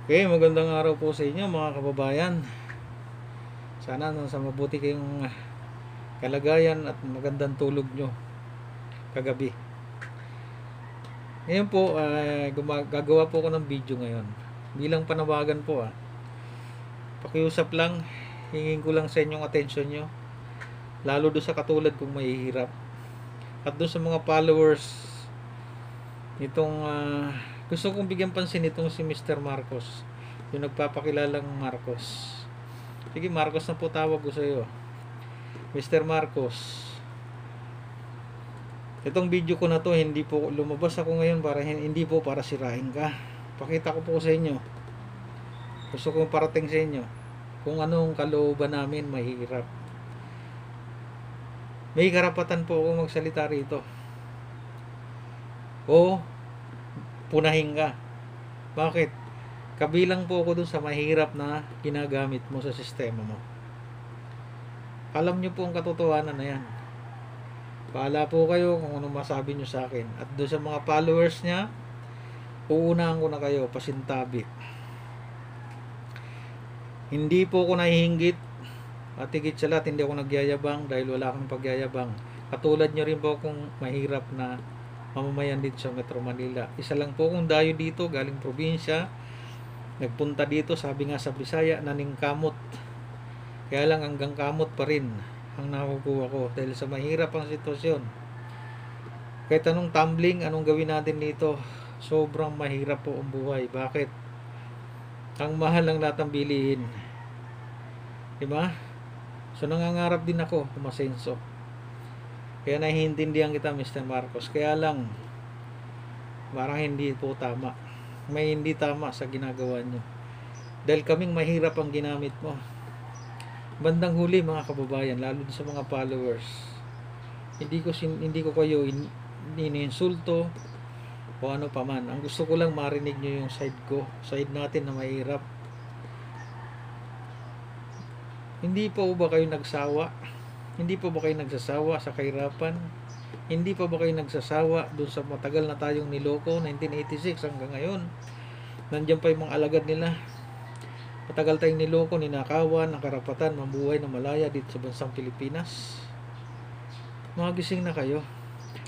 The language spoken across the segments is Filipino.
Okay, magandang araw po sa inyo mga kababayan. Sana nasa mabuti kayong kalagayan at magandang tulog nyo kagabi. Ngayon po, gagawa po ako ng video ngayon. Bilang panawagan po, pakiusap lang, hingin ko lang sa inyong atensyon nyo. Lalo doon sa katulad kong mahihirap. At doon sa mga followers nitong gusto kong bigyan pansin itong si Mr. Marcos. Yung nagpapakilalang Marcos. Sige, Marcos na po tawag ko sa iyo. Mr. Marcos. Itong video ko na to, hindi po lumabas ako ngayon para hindi po para sirain ka. Pakita ko po sa inyo. Gusto kong parating sa inyo kung anong kalooban namin mahirap. May karapatan po ako magsalita rito. O punahin ka. Bakit? Kabilang po ako dun sa mahirap na ginagamit mo sa sistema mo. Alam nyo po ang katotohanan na yan. Paala po kayo kung ano masabi nyo sa akin. At doon sa mga followers niya, uunahan ko na kayo, pasintabi. Hindi po ako nahihinggit at higit sa lahat, hindi ako nagyayabang dahil wala akong pagyayabang. Katulad nyo rin po akong mahirap na mamamayan dito sa Metro Manila. Isa lang po akong dayo dito, galing probinsya. Nagpunta dito, sabi nga sa Bisaya, naningkamot. Kaya lang hanggang kamot pa rin ang nakukuha ko dahil sa mahirap ang sitwasyon. Kahit anong tumbling, anong gawin natin dito, sobrang mahirap po ang buhay. Bakit? Ang mahal ng lahat ng bilihin. Diba? So nangangarap din ako kumasenso. Kaya nahihintindihan kita, Mr. Marcos. Kaya lang, parang hindi po tama. May hindi tama sa ginagawa nyo. Dahil kaming mahirap ang ginamit mo. Bandang huli mga kababayan, lalo sa mga followers. Hindi ko kayo iniinsulto o ano pa man. Ang gusto ko lang marinig nyo yung side ko, side natin na mahirap. Hindi pa ba kayo nagsawa? Hindi pa ba kayo nagsasawa sa kahirapan? Hindi pa ba kayo nagsasawa doon sa matagal na tayong niloko, 1986 hanggang ngayon? Nandiyan pa yung mga alagad nila. Matagal tayong niloko, ninakawan, ng karapatan, mabuhay na malaya dito sa bansang Pilipinas. Magising na kayo.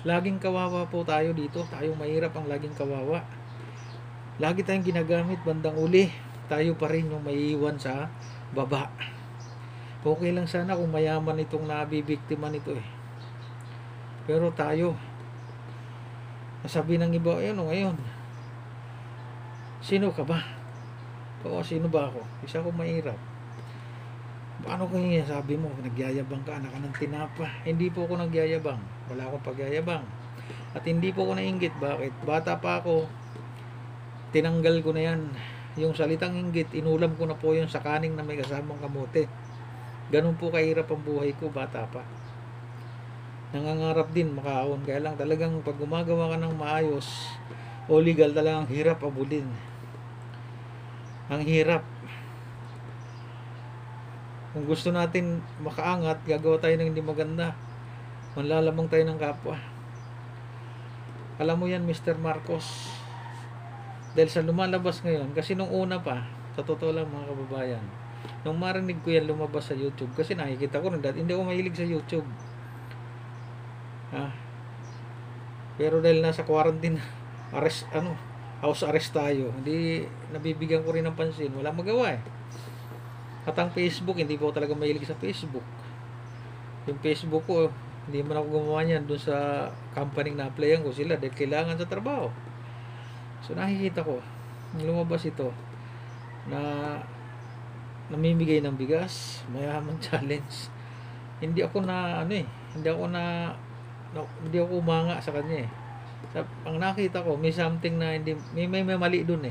Laging kawawa po tayo dito. Tayong mahirap ang laging kawawa. Lagi tayong ginagamit, bandang uli. Tayo pa rin yung maiiwan sa baba. Okay lang sana kung mayaman itong nabibiktima nito Pero tayo, nasabi ng iba, ngayon, sino ka ba? Oo, sino ba ako? Isa ko mahirap. Paano kaya sabi mo, nagyayabang ka, anak ka ng tinapa? Hindi po ako nagyayabang. Wala akong pagyayabang. At hindi po ako nainggit. Bakit? Bata pa ako, tinanggal ko na yan. Yung salitang inggit, inulam ko na po yun sa kaning na may kasamang kamote. Ganun po kahirap ang buhay ko, bata pa. Nangangarap din makaon, kaya lang talagang pag gumagawa ka ng maayos o legal, talagang hirap abulin. Ang hirap. Kung gusto natin makaangat, gagawa tayo ng hindi maganda, manlalamang tayo ng kapwa. Alam mo yan, Mr. Marcos, dahil sa lumalabas ngayon, kasi nung una pa, sa totoo lang mga kababayan, nung marinig ko yan lumabas sa YouTube, kasi nakikita ko rin dati, hindi ako mahilig sa YouTube. Pero dahil nasa quarantine, house arrest tayo, hindi nabibigyan ko rin ng pansin, wala magawa At ang Facebook, hindi po talaga mahilig sa Facebook. Yung Facebook ko, hindi man ako gumawa niyan doon sa company na applyan ko sila dahil kailangan sa trabaho. So nakikita ko, lumabas ito na namimigay ng bigas, mayaman challenge. Hindi ako umanga sa kanya ang nakita ko, may something na hindi, may mali dun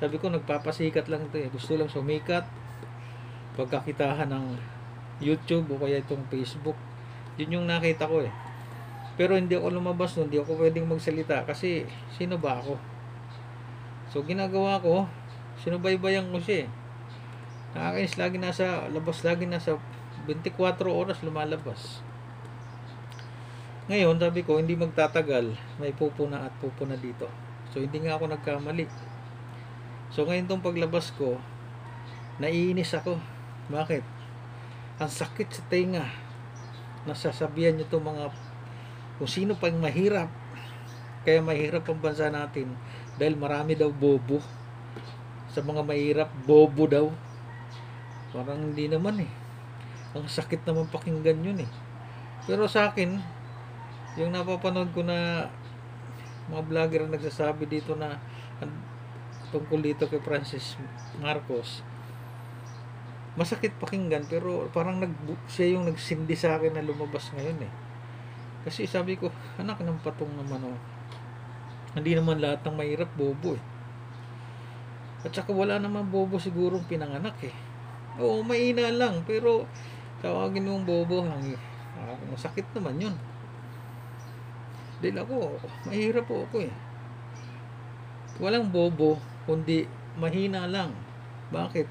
Sabi ko, nagpapasikat lang ito gusto lang sumikat, pagkakitahan ng YouTube o kaya itong Facebook. Yun yung nakita ko pero hindi ako lumabas nun, hindi ako pwedeng magsalita kasi sino ba ako? So ginagawa ko, sinubaybayan ko siya nakakainis, lagi nasa labas, lagi nasa 24 oras lumalabas. Ngayon, sabi ko, hindi magtatagal, may pupuna at pupuna dito. So, hindi nga ako nagkamali. So ngayon tong paglabas ko, naiinis ako. Bakit? Ang sakit sa tenga. Nasasabihan nyo itong mga kung sino pang mahirap. Kaya mahirap ang bansa natin dahil marami daw bobo. Sa mga mahirap, bobo daw. Parang hindi naman eh. Ang sakit naman pakinggan yun eh. Pero sa akin, yung napapanood ko na mga vlogger ang nagsasabi dito na tungkol dito kay Francis Marcos, masakit pakinggan, pero parang siya yung nagsindi sa akin na lumabas ngayon eh. Kasi sabi ko, anak ng patong naman oh. Hindi naman lahat ng mahirap bobo eh. At saka wala naman bobo sigurong pinanganak eh. Oo, mahina lang, pero tawagin mong bobo, masakit naman yun. Dahil ako, mahirap po ako eh. Walang bobo, kundi mahina lang. Bakit?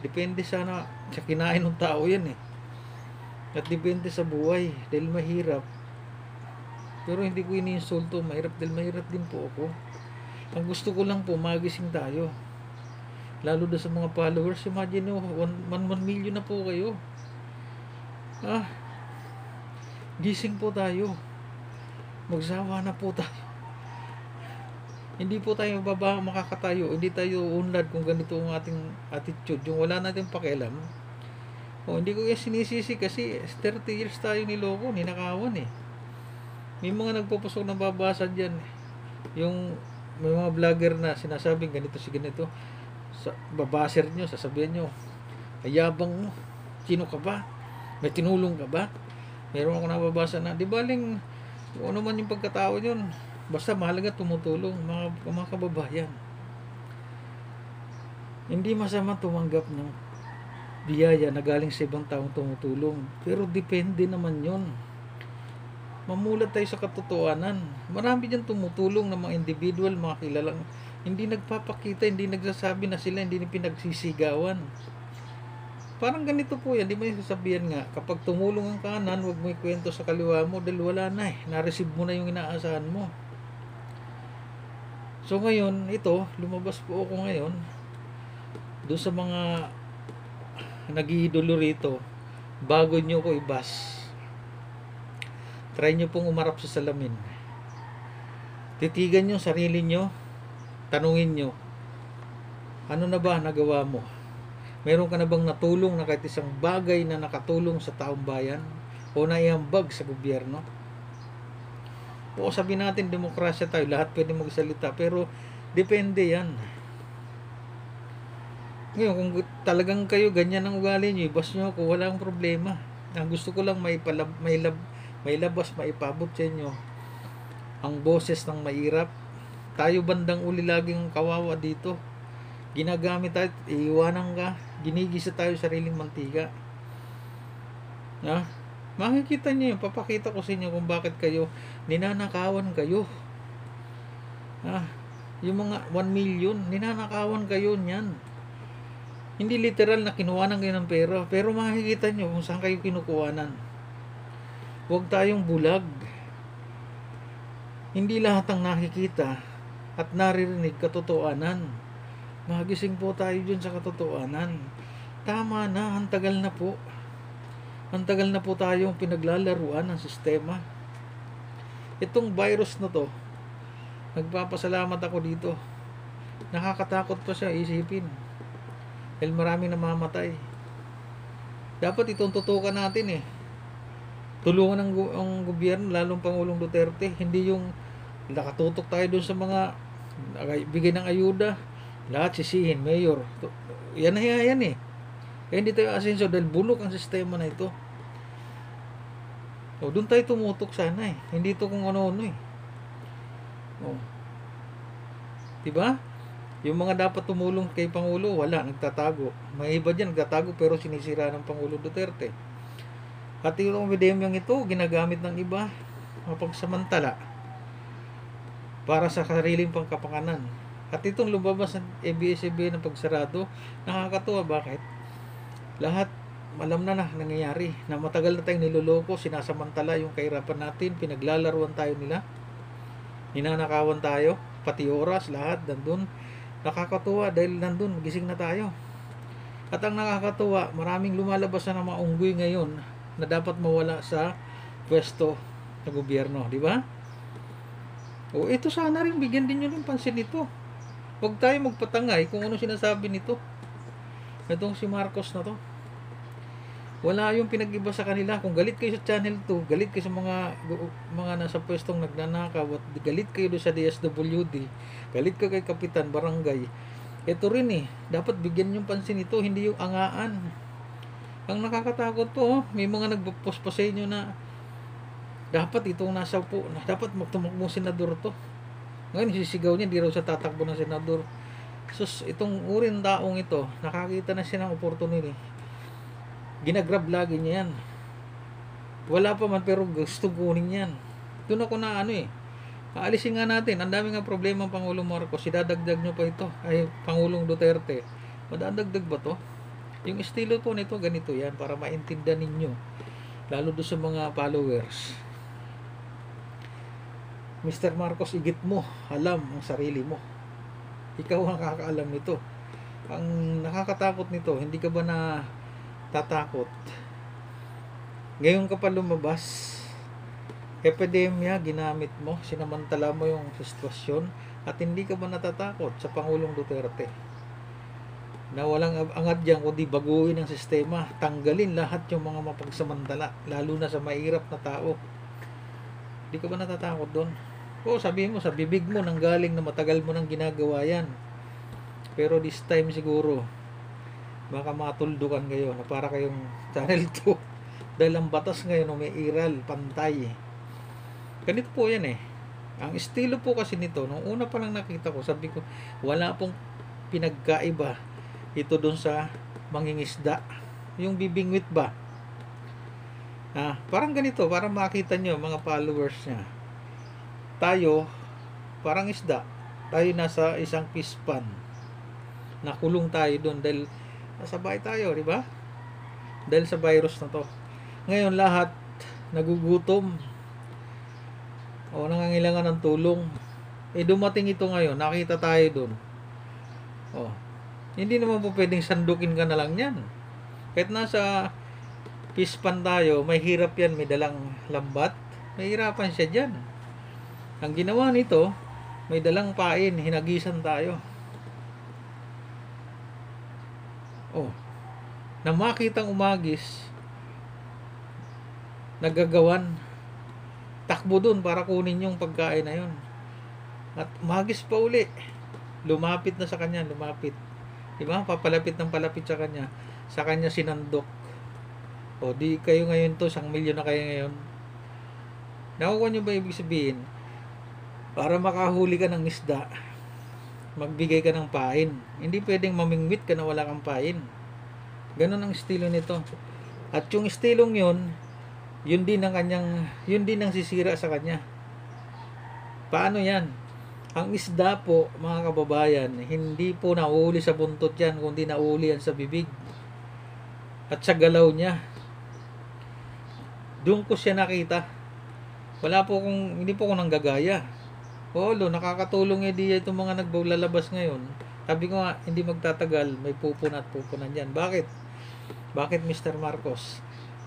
Depende sana sa kinain ng tao yan eh. At depende sa buhay, dahil mahirap. Pero hindi ko iniinsulto, mahirap dahil mahirap din po ako. Ang gusto ko lang po, magising tayo. Lalo na sa mga followers, imagine nyo, 1 million na po kayo. Gising po tayo. Magsawa na po tayo. Hindi po tayo makakatayo. Hindi tayo unlad kung ganito ang ating attitude. Yung wala natin pakialam. Hindi ko yung sinisisi kasi 30 years tayo niloko, ninakawan eh. May mga nagpapasok na babasa dyan. Yung may mga vlogger na sinasabing ganito si ganito. Babaser nyo, sasabihan nyo, ayabang mo, sino ka ba? May tinulong ka ba? Meron ako nababasa na, di baling kung ano man yung pagkatao yun, basta mahalaga tumutulong mga kababayan. Hindi masama tumanggap ng biyaya na galing sa ibang taong tumutulong, pero depende naman yun. Mamulat tayo sa katotohanan. Marami dyan tumutulong ng mga individual, mga kilalang hindi nagpapakita, hindi nagsasabi na sila hindi pinagsisigawan. Parang ganito po yan, di ba yung sasabihan nga, kapag tumulong ang kanan, huwag mo ikwento sa kaliwa mo dahil wala na eh, na-receive mo na yung inaasahan mo. So ngayon, ito, lumabas po ako ngayon doon sa mga nag-iidolo rito, bago nyo ko i-bash, try nyo pong umarap sa salamin. Titigan nyo sarili nyo, tanungin nyo, ano na ba nagawa mo? Meron ka na bang natulong na kahit isang bagay na nakatulong sa taong bayan o naiambag sa gobyerno? O sabihin natin demokrasya tayo, lahat pwede magsalita, pero depende yan. Ngayon, kung talagang kayo ganyan ang ugali nyo, ibas nyo ako, wala akong problema. Ang gusto ko lang may labas, maipabot sa inyo ang boses ng mahirap. Tayo bandang uli laging kawawa dito. Ginagamit tayo, iiwanan ka, ginigisa tayo sariling mantika. Makikita nyo yun, papakita ko sa inyo kung bakit kayo ninanakawan kayo. Yung mga 1 million, ninanakawan kayo niyan. Hindi literal na kinuhanan kayo ng pera, pero makikita nyo kung saan kayo kinukuhanan. Huwag tayong bulag. Hindi lahat ang nakikita at naririnig katotohanan. Magising po tayo dyan sa katotohanan. Tama na, ang tagal na po. Ang tagal na po tayong pinaglalaruan ng sistema. Itong virus na to, nagpapasalamat ako dito. Nakakatakot pa siya isipin. Dahil maraming namamatay. Dapat itong tutukan natin eh. Tulungan ang gobyerno, lalong Pangulong Duterte. Hindi yung nakatutok tayo dun sa mga bigay ng ayuda. Lahat sisihin, mayor. Yan eh. Kaya hindi tayo asenso dahil bulok ang sistema na ito. Doon tayo tumutok sana eh. Hindi ito kung ano-ano eh. Diba? Yung mga dapat tumulong kay Pangulo, wala, nagtatago. May iba dyan, nagtatago pero sinisira ng Pangulo Duterte. At yung epidemyang ito, ginagamit ng iba, mapagsamantala, para sa sariling pangkapanganan. At itong lumabas ng ABS-CBN ng pagsarado, nakakatuwa. Bakit? Lahat, alam na nangyayari, na matagal na tayong niloloko, sinasamantala yung kahirapan natin, pinaglalaruan tayo nila, ninanakawan tayo, pati oras, lahat, nandun. Nakakatuwa dahil nandun, gising na tayo. At ang nakakatuwa, maraming lumalabas na ng mga unggoy ngayon na dapat mawala sa pwesto sa gobyerno, di ba? O ito sana rin, bigyan din nyo ng pansin ito. Huwag tayo magpatangay kung ano sinasabi nito. Itong si Marcos na to. Wala yung pinag-iba sa kanila. Kung galit kayo sa Channel 2, galit kayo sa mga nasa pwestong nagnanakaw, at galit kayo doon sa DSWD, galit kayo kay Kapitan Barangay, ito rin dapat bigyan yung pansin ito, hindi yung angaan. Ang nakakatakot to, may mga nagpo-post pa sa inyo na dapat itong nasa upo, dapat magtumakbo senador to. Ngayon sisigaw niya, di raw sa tatakbo ng senador. Sus, itong uring taong ito, nakakita na siya ng opportunity. Ginagrab lagi niya yan. Wala pa man pero gusto kunin yan. Doon ako na aalisin nga natin. Ang dami nga problema ang Pangulong Marcos. Idadagdag nyo pa ito. Ay, Pangulong Duterte. Madadagdag ba to? Yung estilo po nito, ganito yan. Para maintindihan ninyo. Lalo doon sa mga followers. Mr. Marcos, igit mo. Alam ang sarili mo. Ikaw ang nakakaalam nito. Ang nakakatakot nito, hindi ka ba na tatakot? Ngayon ka pa lumabas, epidemya ginamit mo, sinamantala mo yung sitwasyon, at hindi ka ba natatakot sa Pangulong Duterte na walang angat dyan kundi baguhin ang sistema, tanggalin lahat yung mga mapagsamantala, lalo na sa mahirap na tao? Hindi ka ba natatakot doon? O sabihin mo, sa bibig mo nanggaling na matagal mo nang ginagawa yan, pero this time siguro baka matuldukan kayo na para kayong Channel 2 dahil ang batas ngayon may iral, pantay. Ganito po yan Ang estilo po kasi nito, nung una pa lang nakita ko, sabi ko, wala pong pinagkaiba ito dun sa mangingisda. Yung bibingwit ba? Parang ganito, para makita nyo mga followers niya. Tayo, parang isda. Tayo nasa isang fish pan. Nakulong tayo dun dahil nasa bahay tayo, di ba? Dahil sa virus na to. Ngayon lahat nagugutom o nangangailangan ng tulong. Dumating ito ngayon, nakita tayo doon. Hindi naman po pwedeng sandukin ka na lang yan. Kahit nasa fish pan tayo, may hirap yan, may dalang lambat, may hirapan siya dyan. Ang ginawa nito, may dalang pain, hinagisan tayo. Na makitang umagis, nagagawan, takbo dun para kunin yung pagkain na yun. At umagis pa uli, lumapit na sa kanya, diba? Papalapit ng palapit sa kanya sinandok. Di kayo ngayon to, 1 milyon na kayo ngayon. Nakukuha nyo ba ibig sabihin? Para makahuli ka ng isda, magbigay ka ng pain. Hindi pwedeng mamingwit ka na wala kang pain. Ganon ang estilo nito. At yung estilong yun din ang sisira sa kanya. Paano yan? Ang isda po, mga kababayan, hindi po nauli sa buntot yan, kundi nauli yan sa bibig. At sa galaw niya. Doon ko siya nakita. Hindi po ako nanggagaya. Nakakatulong itong mga naglalabas ngayon. Sabi ko nga, hindi magtatagal, may pupunan dyan. Bakit Mr. Marcos?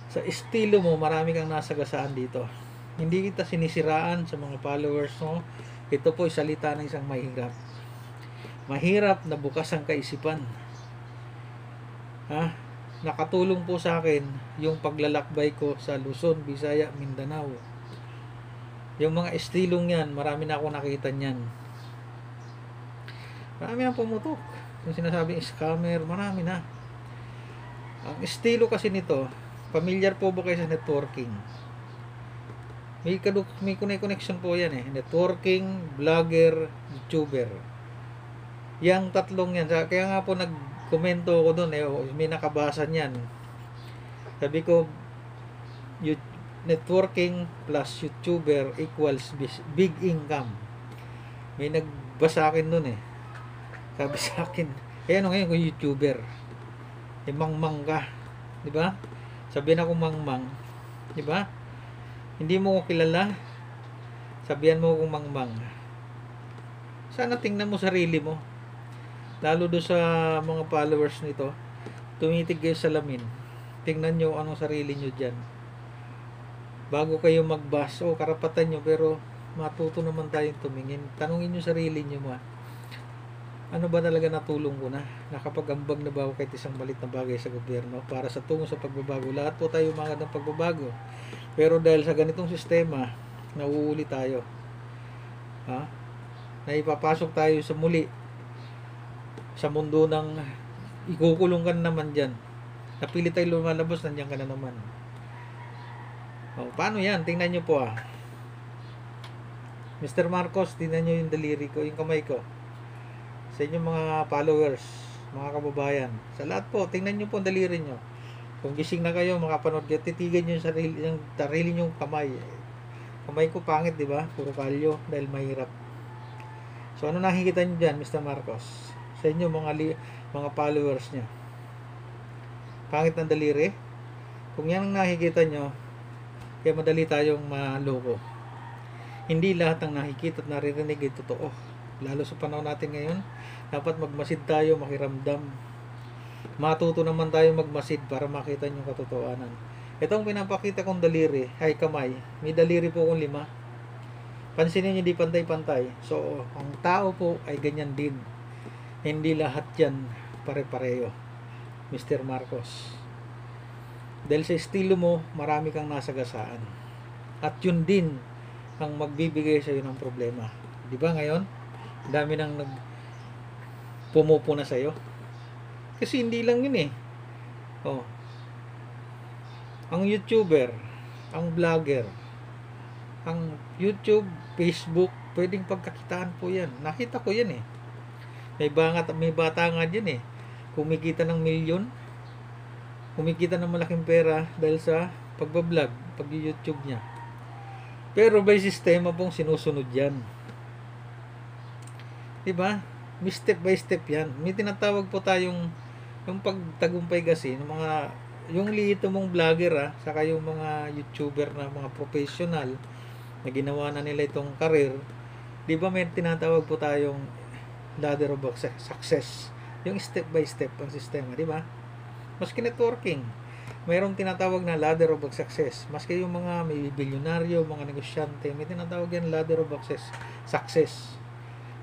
Sa estilo mo, marami kang nasagasaan dito. Hindi kita sinisiraan sa mga followers mo. Ito po ay salita ng isang mahirap. Mahirap na bukas ang kaisipan. Nakatulong po sa akin yung paglalakbay ko sa Luzon, Visaya, Mindanao. Yung mga estilong yan, marami na ako nakita niyan. Marami na pumutok. Yung sinasabing scammer, marami na. Ang estilo kasi nito, familiar po ba kayo sa networking? May connection po yan networking, vlogger, YouTuber. Yang tatlong yan. Kaya nga po nagkomento ako doon may nakabasa niyan. Sabi ko, networking plus YouTuber equals big income. May nagbasa akin doon Sabi sa akin, ano ngayon kung YouTuber? Mangmang ka. Diba? Sabihan ako mangmang. Diba? Hindi mo ko kilala. Sabihan mo akong mangmang. Sana tingnan mo sarili mo. lalo do sa mga followers nito, tumitig kayo sa salamin. Tingnan nyo anong sarili nyo dyan. Bago kayo magbas, karapatan nyo, pero matuto naman tayong tumingin. Tanungin nyo sarili nyo ano ba talaga natulong ko na? Nakapag-ambag na ba ako kahit isang malit na bagay sa gobyerno para sa tungo sa pagbabago? Lahat po tayo mga ng pagbabago. Pero dahil sa ganitong sistema, nauuli tayo. Ha? Naipapasok tayo sa muli sa mundo ng ikukulong ka na naman dyan. Napili tayo lumalabas, nandiyan ka na naman. Paano yan? Tingnan nyo po Mr. Marcos, tingnan nyo yung daliri ko, yung kamay ko. Sa inyong mga followers, mga kababayan. Sa lahat po, tingnan nyo po ang daliri nyo. Kung gising na kayo, makapanood kayo, titigan nyo yung sarili nyo kamay. Kamay ko pangit, di ba? Puro kalyo dahil mahirap. So, ano nakikita nyo dyan, Mr. Marcos? Sa inyo, mga followers niya. Pangit ng daliri. Kung yan ang nakikita nyo, kaya madali tayong maloko. Hindi lahat ng nakikita at naririnig ay totoo. Lalo sa panahon natin ngayon, dapat magmasid tayo, makiramdam. Matuto naman tayo magmasid para makita yung katotohanan. Itong pinapakita kong daliri, ay kamay, may daliri po akong 5. Pansinin nyo, di pantay-pantay. So, ang tao po ay ganyan din. Hindi lahat yan pare-pareho, Mr. Marcos. Dahil sa estilo mo, marami kang nasagasaan. At yun din ang magbibigay sa iyo ng problema. Di ba ngayon? Dami nang pumupuna sa iyo. Kasi hindi lang yun ang YouTuber, ang vlogger, ang YouTube, Facebook, pwedeng pagkakitaan po yan. Nakita ko yan May bata nga dyan kumikita ng milyon, kumikita ng malaking pera dahil sa pagbablog, pag-YouTube niya. Pero by sistema pong sinusunod yan. Diba? May step by step yan. May tinatawag po tayong yung pagtagumpay kasi ng yung lito mong vlogger saka yung mga YouTuber na mga professional na ginawa na nila itong career. Diba may tinatawag po tayong ladder of success. Yung step by step ang sistema, diba? Maski networking, mayroong tinatawag na ladder of success. Maski yung mga may bilyonaryo, mga negosyante, may tinatawag yan ladder of success.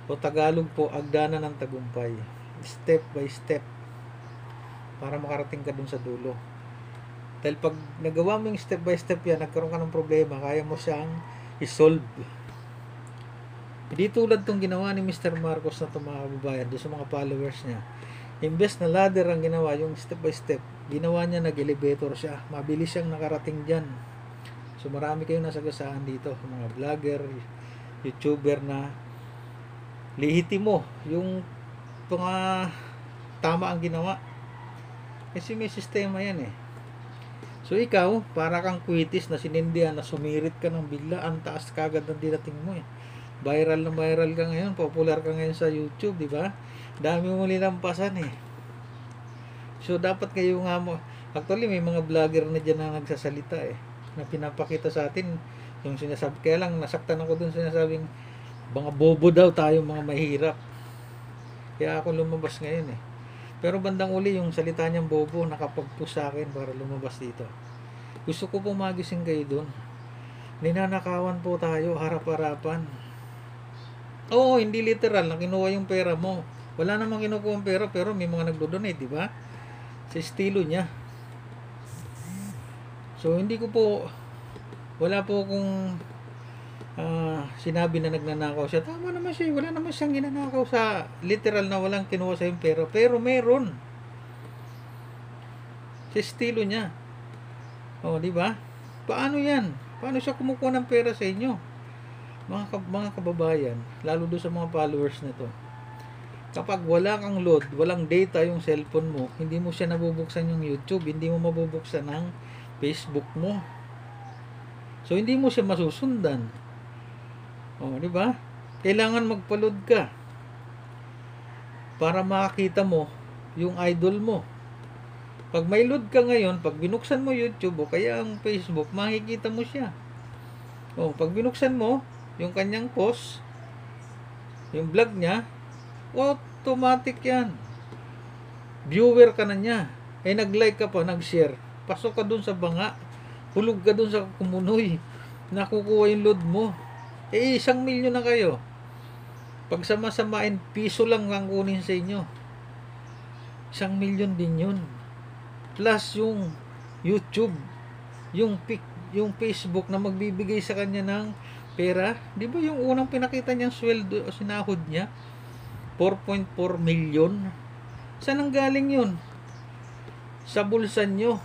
O Tagalog po, agdanan ng tagumpay. Step by step. Para makarating ka dun sa dulo. Dahil pag nagawa mo yung step by step yan, nagkaroon ka ng problema, kaya mo siyang isolve. Hindi tulad tong ginawa ni Mr. Marcos na itong mga kababayan, doon sa mga followers niya. Imbes na ladder ang ginawa, yung step by step, ginawa niya, nag-elevator siya. Mabilis siyang nakarating dyan. So marami kayong nasagasaan dito, mga vlogger, YouTuber na lihitimo yung mga tama ang ginawa. Kasi may sistema yan So ikaw, para kang kwitis na sinindihan na sumirit ka ng bigla, ang taas kagad ng dinating mo Viral na viral ka ngayon, popular ka ngayon sa YouTube, di ba? Dami mo nilampasan So dapat kayo nga mo, actually may mga vlogger na dyan na nagsasalita na pinapakita sa atin yung sinasabi. Kaya lang nasaktan ako dun sinasabing mga bobo daw tayo, mga mahirap. Kaya ako lumabas ngayon Pero bandang uli yung salita niyang bobo nakapag-push sa akin para lumabas dito. Gusto ko pong magising kayo dun. Ninanakawan po tayo harap-harapan. Oo, hindi literal na kinuha yung pera mo. Wala namang kinukuha yung pera pero may mga nagdo-donate, di ba? Sa estilo niya. So hindi ko po, wala po akong sinabi na nagnanakaw siya. Tama naman siya, wala naman siyang ginanakaw sa literal na walang kinuha sa yung pera, pero meron sa estilo niya. Di ba? Paano yan? Paano siya kumukuha ng pera sa inyo? Mga kababayan, lalo doon sa mga followers nito. Kapag wala kang load, walang data yung cellphone mo, hindi mo siya nabubuksan yung YouTube, hindi mo mabubuksan ang Facebook mo. So hindi mo siya masusundan. Di ba? Kailangan magpa-load ka para makita mo yung idol mo. Pag may load ka ngayon, pag binuksan mo YouTube o kaya ang Facebook, makikita mo siya. Pag binuksan mo yung kanyang post, yung vlog niya, Automatic yan. Viewer ka na niya. Eh, nag-like ka pa, nag-share. Pasok ka dun sa banga. Hulog ka dun sa kumunoy. Nakukuha yung load mo. Eh, 1,000,000 na kayo. Pag sama-samain, piso lang ang kunin sa inyo. 1,000,000 din yun. Plus yung YouTube, yung Facebook na magbibigay sa kanya ng pera. Di ba yung unang pinakita niyang sweldo o sinahod niya? 4.4 million. Saan ang galing yun? Sa bulsa nyo.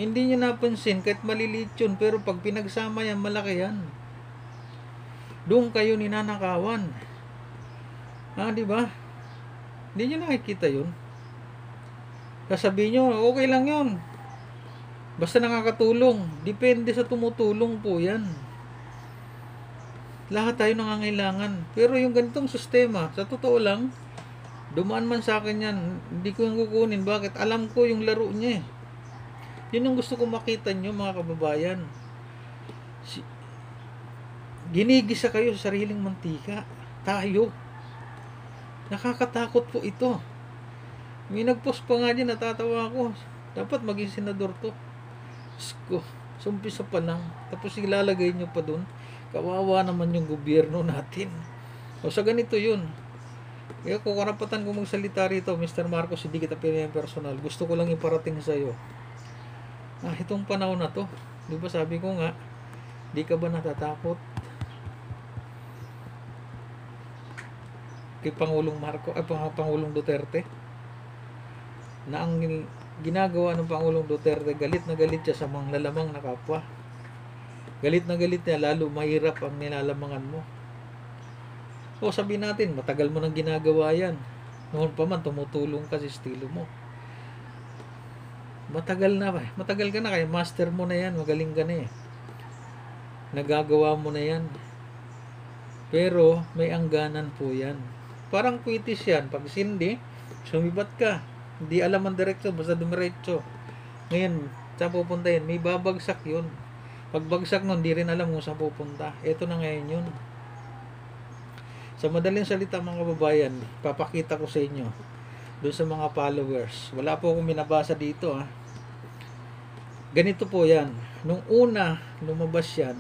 Hindi nyo napansin kahit maliliit yun, pero pag pinagsama yan, malaki yan. Doon kayo ninanakawan. Di ba? Hindi nyo nakikita yun. Sasabihin nyo, okay lang yun. Basta nakakatulong. Depende sa tumutulong po yan. Lahat tayo nangangailangan. Pero yung ganitong sistema, sa totoo lang, dumaan man sa akin yan, hindi ko yung kukunin. Bakit? Alam ko yung laro niya eh. Yun yung gusto ko makita nyo, mga kababayan. Ginigisa kayo sa sariling mantika. Tayo. Nakakatakot po ito. May nagpost pa nga dyan, natatawa ako. Dapat maging senador to. Sko, sumpisa pa lang. Tapos ilalagay nyo pa dun. Kawawa naman yung gobyerno natin. O sa ganito yun. Kaya kung karapatan ko magsalita rito, Mr. Marcos, hindi kita pinayang personal. Gusto ko lang iparating sa iyo. Itong panahon na to. Di ba sabi ko nga, di ka ba natatakot? Kay Pangulong Pangulong Duterte? Na ang ginagawa ng Pangulong Duterte, galit na galit siya sa mga lalamang na kapwa. Galit na galit niya, lalo mahirap ang nilalamangan mo. O sabihin natin, matagal mo nang ginagawa yan. Noon pa man, tumutulong ka sa estilo mo. Matagal ka na, kaya master mo na yan, magaling ka na eh. Nagagawa mo na yan. Pero, may angganan po yan. Parang kwitis yan. Pag sindi, sumibat ka. Hindi alam ang direksyon, basta dumiretso. Ngayon, saan pupunta yan? May babagsak yun. Pagbagsak nun, di rin alam kung saan pupunta. Ito na ngayon yun. Sa madaling salita, mga kababayan, papakita ko sa inyo doon sa mga followers. Wala po akong binabasa dito. Ganito po yan. Nung una, lumabas yan,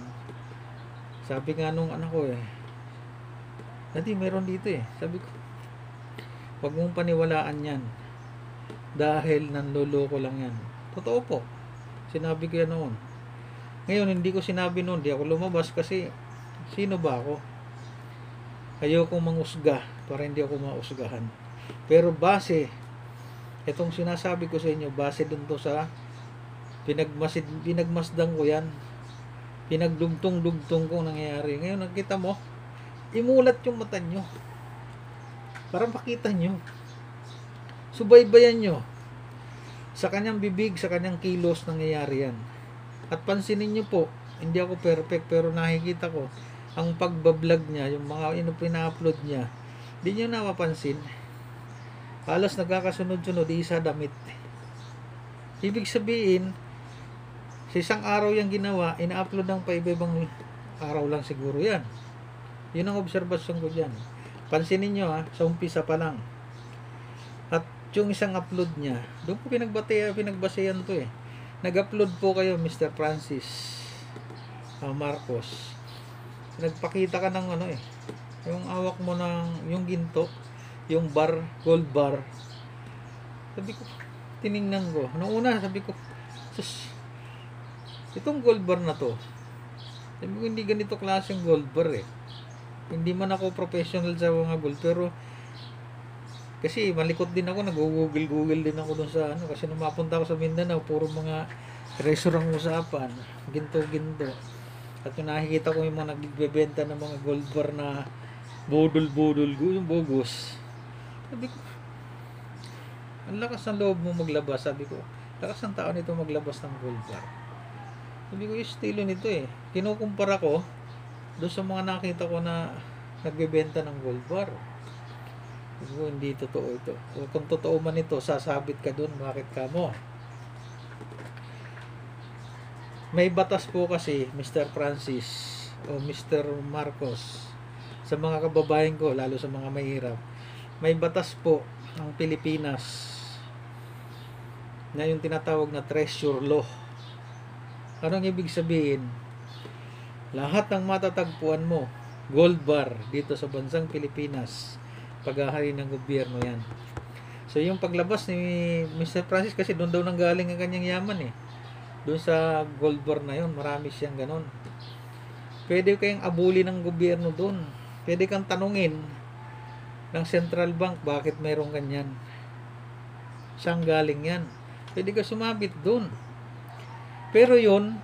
sabi nga nung anak ko Dati meron dito sabi ko, huwag mong paniwalaan yan. Dahil nanloloko lang yan. Totoo po. Sinabi ko yan noon. Ngayon, hindi ko sinabi noon. Di ako lumabas kasi sino ba ako? Ayokong mangusga para hindi ako mausgahan. Pero base, itong sinasabi ko sa inyo, base dun to sa pinagmasdan ko yan. Pinagdugtong-dugtong kong nangyayari. Ngayon, nakita mo, imulat yung mata nyo. Para makita nyo. Subaybayan nyo. Sa kanyang bibig, sa kanyang kilos, nangyayari yan. At pansinin nyo po, hindi ako perfect, pero nakikita ko, ang pagbablog niya, yung mga pina-upload niya, di nyo napapansin. Halos nagkakasunod-sunod, isa damit. Ibig sabihin, sa isang araw yung ginawa, ina-upload ng paiba-ibang araw lang siguro yan. Yun ang obserbasyon ko dyan. Pansinin nyo sa umpisa pa lang. At yung isang upload niya, doon po pinagbasehan to Nag-upload po kayo, Mr. Francis Marcos. Nagpakita ka ng yung awak mo ng yung ginto, yung bar, gold bar. Sabi ko, tiningnan ko. Noong una, sabi ko, sus, itong gold bar na to, sabi ko, hindi ganito klaseng gold bar Hindi man ako professional sa mga gold, pero kasi malikot din ako, nag-google din ako dun sa kasi nung mapunta ako sa Mindanao, puro mga treasure ang usapan, ginto-ginto. At yung nakikita ko yung mga nagbebenta ng mga gold bar na budol-budol, yung bogus. Sabi ko, ang lakas ng loob mo maglabas. Sabi ko, lakas ng tao nito maglabas ng gold bar. Sabi ko, yung estilo nito kinukumpara ko doon sa mga nakita ko na nagbebenta ng gold bar. Sabi ko, hindi totoo ito. O kung totoo man ito, sasabit ka doon, bakit ka mo? May batas po kasi, Mr. Francis o Mr. Marcos, sa mga kababayan ko, lalo sa mga mahirap, may batas po ang Pilipinas na yung tinatawag na treasure law. Anong ibig sabihin? Lahat ng matatagpuan mo, gold bar dito sa bansang Pilipinas, paghahari ng gobyerno yan. So yung paglabas ni Mr. Francis, kasi doon daw nanggaling ang kanyang yaman eh. Doon sa gold bar na yon, marami siyang ganon. Pwede kayong abuli ng gobyerno doon. Pwede kang tanungin ng Central Bank, bakit mayroong ganyan? Saan galing yan? Pwede ka sumabit doon. Pero yun,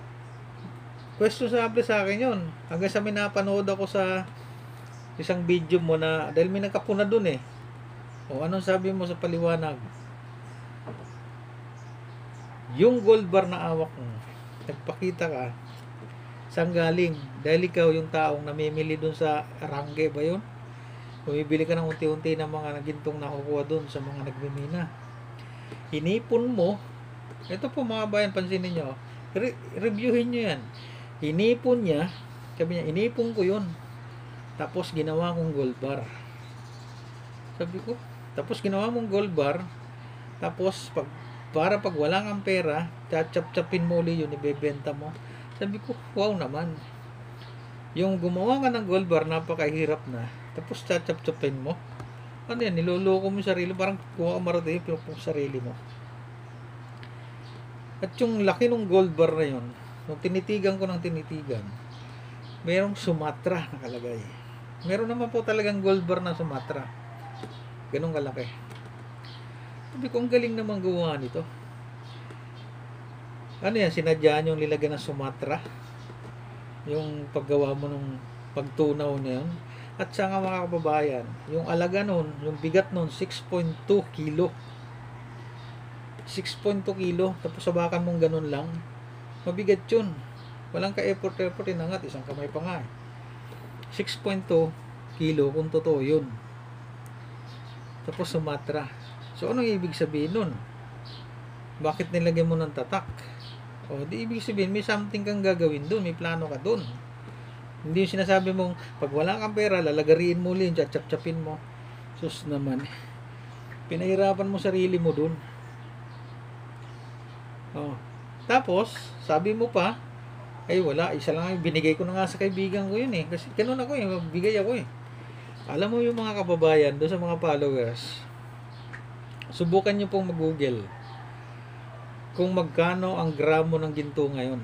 questionable sa akin yun. Hanggang sa minapanood ako sa isang video mo na, dahil may nagkapuna doon eh. O anong sabi mo sa paliwanag? Yung gold bar na awak mo, nagpakita ka, saan galing? Dahil ikaw yung taong namimili dun sa arangge ba yun? Bumibili ka ng unti-unti ng mga gintong nakukuha dun sa mga nagmimina. Inipon mo, ito po mga bayan, pansinin nyo, reviewin nyo yan. Inipon niya, sabi niya, inipon ko yun. Tapos ginawa kong gold bar. Sabi ko, tapos ginawa mong gold bar, tapos para pag wala kang pera, chachap-chapin mo ulit yun, ibebenta mo. Sabi ko, wow naman. Yung gumawa ka ng gold bar, napakahirap na. Tapos chachap-chapin mo. Ano yan, niloloko mo yung sarili. Parang kuha ka marati yung sarili mo. At yung laki ng gold bar na yun, nung tinitigan ko ng tinitigan, mayroong Sumatra nakalagay. Meron naman po talagang gold bar na Sumatra. Ganun kalaki. Sabi ko, ang galing naman gumawa nito. Ano yan, sinadya yung nilagyan ng Sumatra? Yung paggawa mo ng pagtunaw na yun. At sa nga mga kababayan, yung alaga nun, yung bigat nun, 6.2 kilo. 6.2 kilo, tapos sabakan mong ganun lang. Mabigat yun. Walang ka-effort, inangat, isang kamay pa nga. 6.2 kilo, kung totoo yun. Tapos Sumatra. So, anong ibig sabihin nun? Bakit nilagyan mo ng tatak? O, di ibig sabihin, may something kang gagawin dun, may plano ka dun. Hindi yung sinasabi mong, pag wala kang pera, lalagariin mo ulit, chap-chapin mo. Sus naman. Pinahirapan mo sarili mo dun. O, tapos, sabi mo pa, ay wala, isa lang, binigay ko na nga sa kaibigan ko yun eh. Kasi ganun ako eh, bigay ako eh. Alam mo yung mga kababayan, doon sa mga followers, subukan nyo pong mag-google kung magkano ang gramo ng ginto ngayon.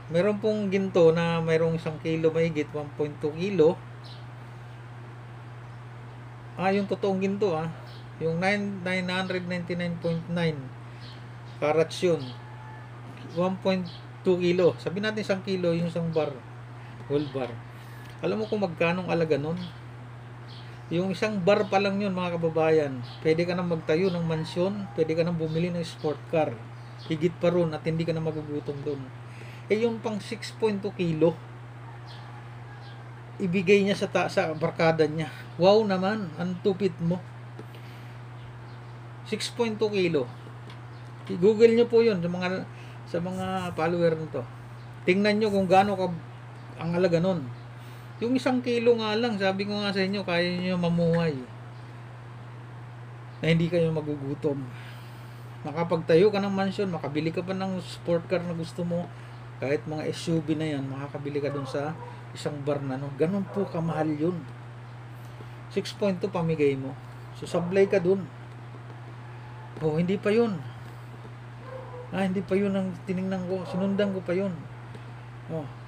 Meron pong ginto na mayroong 1 kilo mahigit, 1.2 kilo. Yung totoong ginto yung 999.9 carats yun. 1.2 kilo. Sabi natin 1 kilo yung isang bar, gold bar. Alam mo kung magkanong alaga nun? Yung isang bar pa lang yun, mga kababayan. Pwede ka nang magtayo ng mansyon, pwede ka nang bumili ng sport car. Higit pa ron at hindi ka na magugutom doon. Yung pang 6.2 kilo, ibigay niya sa barkada niya. Wow naman, ang tupit mo. 6.2 kilo. I-google nyo po yun sa mga follower nito. Tingnan nyo kung gaano ka ang alaga nun. Yung 1 kilo nga lang, sabi ko nga sa inyo, kaya nyo mamuhay na hindi kayo magugutom. Makapagtayo ka ng mansyon, makabili ka pa ng sport car na gusto mo, kahit mga SUV na yan, makakabili ka dun sa isang bar na ganun po kamahal yun. 6.2 pamigay mo, so sablay ka dun. Hindi pa yun. Hindi pa yun ang tiningnan ko, sinundan ko pa yun.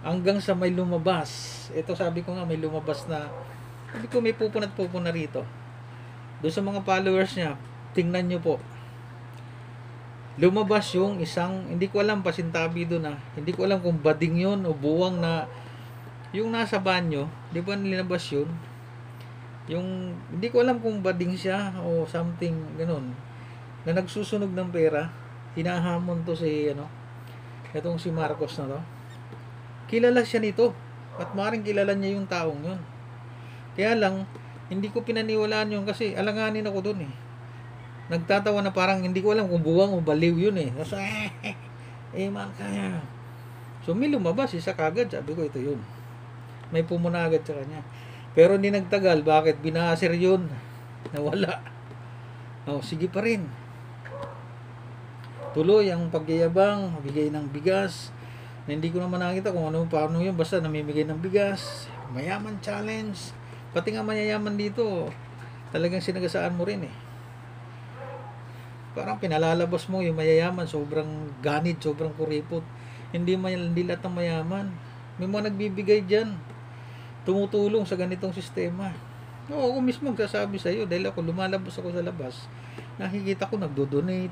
Hanggang sa may lumabas. Ito sabi ko nga, may lumabas na, sabi ko may pupuna rito. Doon sa mga followers niya, tingnan nyo po. Lumabas yung isang, hindi ko alam, pasintabi doon hindi ko alam kung bading yun o buwang na, yung nasa banyo, di ba nilabas yun? Yung, hindi ko alam kung bading siya o something, ganun, na nagsusunog ng pera, hinahamon to si, itong si Marcos na to. Kilala siya nito at maaaring kilala niya yung taong yun. Kaya lang, hindi ko pinaniwalaan yun kasi alanganin ako dun eh. Nagtatawa na parang hindi ko alam kung buwang o baliw yun eh. So, man kaya. So, may lumabas isa kagad. Sabi ko, ito yun. May pumuna agad sa kanya. Pero hindi nagtagal, bakit? Binasir yun. Nawala. Oh, sige pa rin. Tuloy ang pagyayabang, bigay ng bigas. Na hindi ko naman nakita kung ano, paano yun. Basta namimigay ng bigas. Mayaman challenge. Pati nga mayayaman dito, talagang sinagasaan mo rin eh. Parang pinalalabas mo yung mayayaman, sobrang ganid, sobrang kuripot. Hindi lahat ng mayaman. May mga nagbibigay dyan, tumutulong sa ganitong sistema. Oo, ako mismo magsasabi sa iyo dahil ako lumalabas ako sa labas. Nakikita ko nagdo-donate.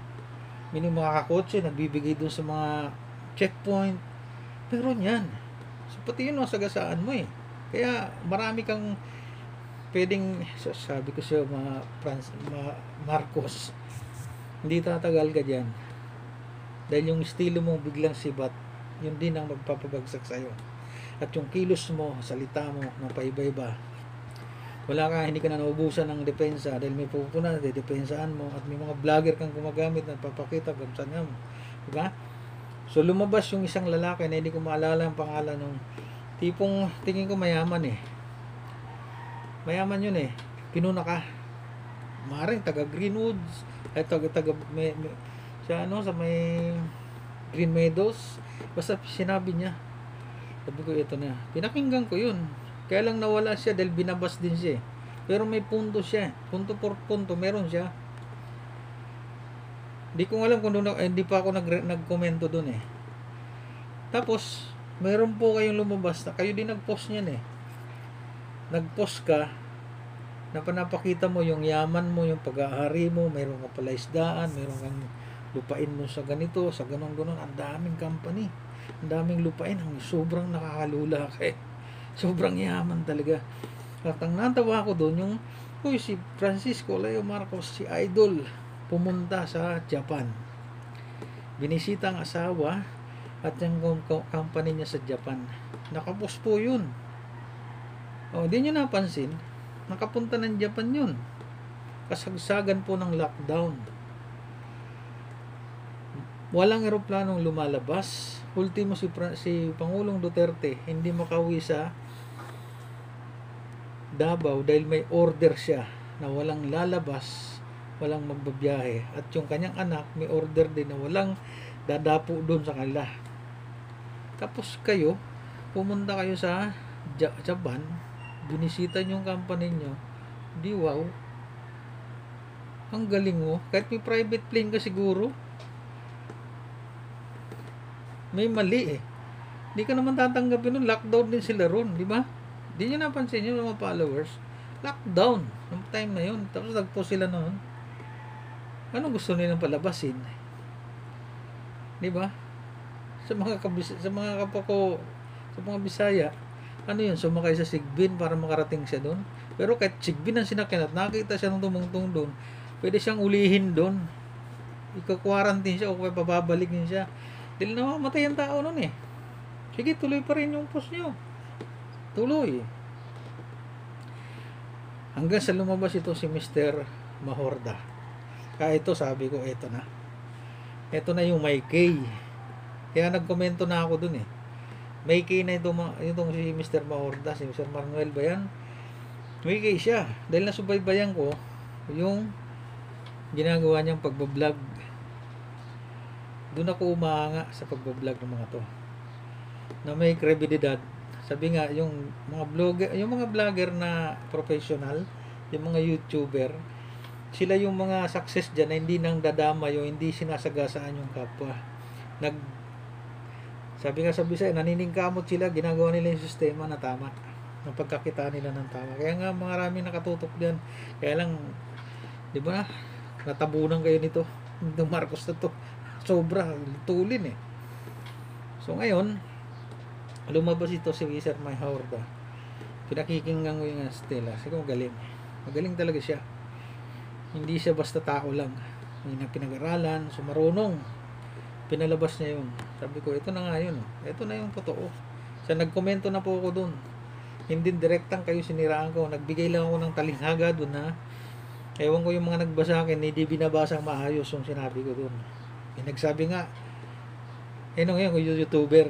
May mga kakotse nagbibigay dun sa mga checkpoint. Pero yan. So, pati yun ang sagasaan mo eh. Kaya marami kang pwedeng, sabi ko siya mga Marcos, hindi tatagal ka dyan. Dahil yung estilo mo biglang sibat, yun din ang magpapabagsak sa'yo. At yung kilos mo, salita mo, ng paiba-iba, wala ka, hindi ka na naubusan ng depensa dahil may pupunan, dedepensaan mo at may mga vlogger kang gumagamit na papakita kung saan mo. Diba? So lumabas yung isang lalaki na hindi ko maalala ang pangalan ng tipong tingin ko mayaman eh. Mayaman yun eh. Pinuna ka. Maring taga Greenwoods, ay taga sa may Green Meadows. Basta sinabi niya. Sabi ko ito na. Pinakinggan ko yun. Kaya lang nawala siya dahil binabas din siya. Pero may punto siya. Punto por punto meron siya. Hindi ko alam kung doon, hindi pa ako nagkomento doon eh. Tapos, meron po kayong lumabas na kayo din nag-post niyan eh. Nag-post ka na panapakita mo yung yaman mo, yung pag-aari mo, meron ka pala isdaan, meron kang lupain mo sa ganito, sa ganon-ganon. Ang daming company. Ang daming lupain. Ang sobrang nakakalula ka eh. Sobrang yaman talaga. At ang natawa ko doon, yung si Francisco Leo Marcos, si Idol, pumunta sa Japan. Binisita ang asawa at yung company niya sa Japan. Nakapost po yun. O, di nyo napansin, nakapunta ng Japan yun. Kasagsagan po ng lockdown. Walang eroplanong lumalabas. Ultimo si Pangulong Duterte hindi makauwi sa Davao dahil may order siya na walang lalabas, walang magbabiyahe. At yung kanyang anak may order din na walang dadapo doon sa kanila. Tapos kayo, pumunta kayo sa Japan, binisita nyo yung company nyo. Di wow. Ang galing mo. Kahit may private plane ka siguro, may mali eh. Hindi ka naman tatanggapin nun. Lockdown din sila ron, di ba? Di nyo napansin yung mga followers. Lockdown. Yung time na yun. Tapos nagpost sila noon. Anong gusto nilang palabasin? Di ba? Sa mga kapwa ko, sa mga Bisaya, ano yun? Sumakay sa Sigbin para makarating siya doon. Pero kahit Sigbin ang sinakyan at nakita siya nung tumungtong doon, pwede siyang ulihin doon. Ika-quarantine siya o pababalik din siya. Dahil namamatay ang tao nun eh. Sige, tuloy pa rin yung post nyo. Tuloy. Hanggang sa lumabas ito si Mr. Mahorda. Kaya ito, sabi ko, ito na. Ito na yung may K. Kaya nagkomento na ako dun eh. May K na itong si Mr. Mahorda, si Mr. Manuel ba yan? May K siya. Dahil nasubaybayan ko yung ginagawa niyang pagbablog. Doon ako umanga sa pagbablog ng mga to na may kredibilidad. Sabi nga yung mga vlogger na professional, yung mga YouTuber, sila yung mga success diyan na hindi nang dadama, yung hindi sinasagasaan yung kapwa. Sabi nga sa Bisaya, naniningkamot sila, ginagawa nila yung sistema na tama, ng pagkakita nila ng tama. Kaya nga maraming nakatutok diyan. Kaya lang, di ba, natabunan kayo nito, itong Marcos na to. Sobra, tulin eh. So ngayon, lumabas ito si Sir Mahorda. Pinakikinggan ko yung Stella. Sige, magaling. Magaling talaga siya. Hindi siya basta tao lang. May pinag-aralan, sumarunong. Pinalabas niya yun. Sabi ko, ito na nga yun. Ito na yung totoo. Siya nagkomento na po ako dun. Hindi direktang kayo siniraan ko. Nagbigay lang ako ng talinghaga dun na ewan ko yung mga nagbasa akin, hindi binabasang maayos yung sinabi ko dun. Nagsabi nga, ngayon kung YouTuber,